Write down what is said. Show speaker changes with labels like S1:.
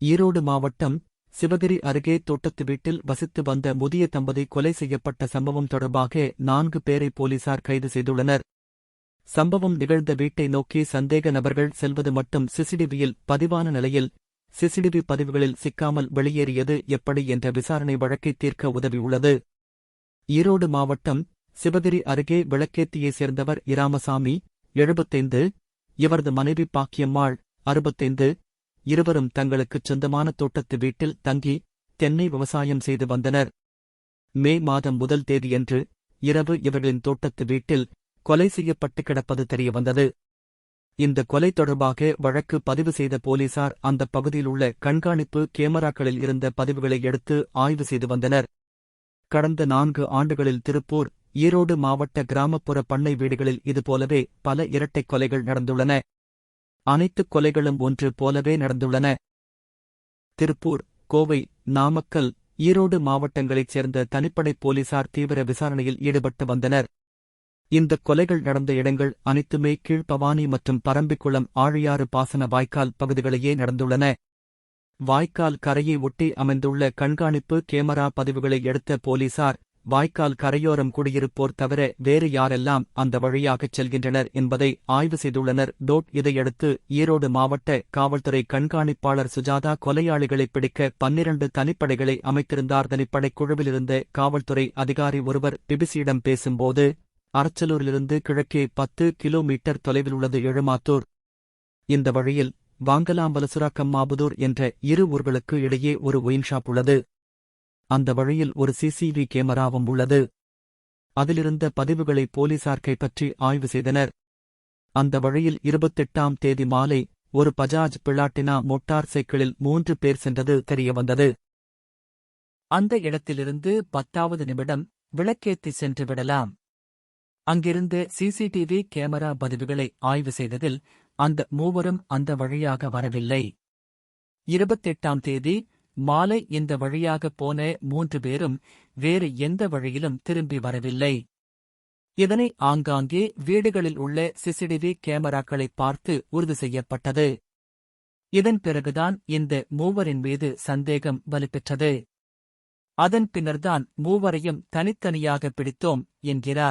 S1: ஈரோடு மாவட்டம் சிவகிரி அருகே தோட்டத்து வீட்டில் வசித்து வந்த முதிய தம்பதி கொலை செய்யப்பட்ட சம்பவம் தொடர்பாக 4 பேரை போலீசார் கைது செய்துள்ளனர். சம்பவம் நிகழ்ந்த வீட்டை நோக்கி சந்தேக நபர்கள் செல்வது மட்டும் சிசிடிவியில் பதிவான நிலையில் சிசிடிவி பதிவுகளில் சிக்காமல் வெளியேறியது எப்படி என்ற விசாரணை வழக்கை தீர்க்க உதவியுள்ளது. ஈரோடு மாவட்டம் சிவகிரி அருகே விளக்கேத்தியைச் சேர்ந்தவர் இராமசாமி 75, இவரது மனைவி பாக்கியம்மாள் 65, இருவரும் தங்களுக்குச் சொந்தமான தோட்டத்து வீட்டில் தங்கி தென்னை விவசாயம் செய்து வந்தனர். மே மாதம் 1 தேதியன்று இரவு இவர்களின் தோட்டத்து வீட்டில் கொலை செய்யப்பட்டு கிடப்பது தெரியவந்தது. இந்த கொலை தொடர்பாக வழக்கு பதிவு செய்த போலீசார் அந்த பகுதியில் உள்ள கண்காணிப்பு கேமராக்களில் இருந்த பதிவுகளை எடுத்து ஆய்வு செய்து வந்தனர். கடந்த 4 ஆண்டுகளில் திருப்பூர், ஈரோடு மாவட்ட கிராமப்புற பண்ணை வீடுகளில் இதுபோலவே பல இரட்டைக் கொலைகள் நடந்துள்ளன. அனைத்துக் கொலைகளும் ஒன்று போலவே நடந்துள்ளன. திருப்பூர், கோவை, நாமக்கல், ஈரோடு மாவட்டங்களைச் சேர்ந்த தனிப்படை போலீசார் தீவிர விசாரணையில் ஈடுபட்டு வந்தனர். இந்த கொலைகள் நடந்த இடங்கள் அனைத்துமே கீழ்பவானி மற்றும் பரம்பிக்குளம் ஆழியாறு பாசன வாய்க்கால் பகுதிகளையே நடந்துள்ளன. வாய்க்கால் கரையை ஒட்டி அமைந்துள்ள கண்காணிப்பு கேமரா பதிவுகளை எடுத்த போலீசார் வாய்க்கால் கரையோரம் குடியிருப்போர் தவிர வேறு யாரெல்லாம் அந்த வழியாகச் செல்கின்றனர் என்பதை ஆய்வு செய்துள்ளனர். இதையடுத்து ஈரோடு மாவட்ட காவல்துறை கண்காணிப்பாளர் சுஜாதா கொலையாளிகளை பிடிக்க 12 தனிப்படைகளை அமைத்திருந்தார். தனிப்படைக் குழுவிலிருந்த காவல்துறை அதிகாரி ஒருவர் பிபிசியிடம் பேசும்போது, அரச்சலூரிலிருந்து கிழக்கே 10 கிலோமீட்டர் தொலைவில் உள்ளது எழுமாத்தூர். இந்த வழியில் வாங்கலாம்பலசுராக்கம்மாபுதூர் என்ற 2 ஊர்களுக்கு இடையே ஒரு ஒயின் ஷாப் உள்ளது. அந்த வழியில் ஒரு சிசிவி கேமராவும் உள்ளது. அதிலிருந்த பதிவுகளை போலீசார் கைப்பற்றி ஆய்வு செய்தனர். அந்த வழியில் 28ஆம் தேதி மாலை ஒரு பஜாஜ் பிளாட்டினா மோட்டார் சைக்கிளில் 3 பேர் சென்றது தெரியவந்தது. அந்த இடத்திலிருந்து 10வது நிமிடம் விளக்கேத்தி சென்று விடலாம். அங்கிருந்து சிசிடிவி கேமரா பதிவுகளை ஆய்வு செய்ததில் அந்த மூவரும் அந்த வழியாக வரவில்லை. 28ஆம் தேதி மாலை இந்த வழியாக போன 3 பேரும் வேறு எந்த வழியிலும் திரும்பி வரவில்லை. இதனை ஆங்காங்கே வீடுகளில் உள்ள சிசிடிவி கேமராக்களை பார்த்து உறுதி செய்யப்பட்டது. இதன் பிறகுதான் இந்த மூவரின் மீது சந்தேகம் வலுப்பெற்றது. அதன் பின்னர்தான் மூவரையும் தனித்தனியாக பிடித்தோம் என்கிறார்.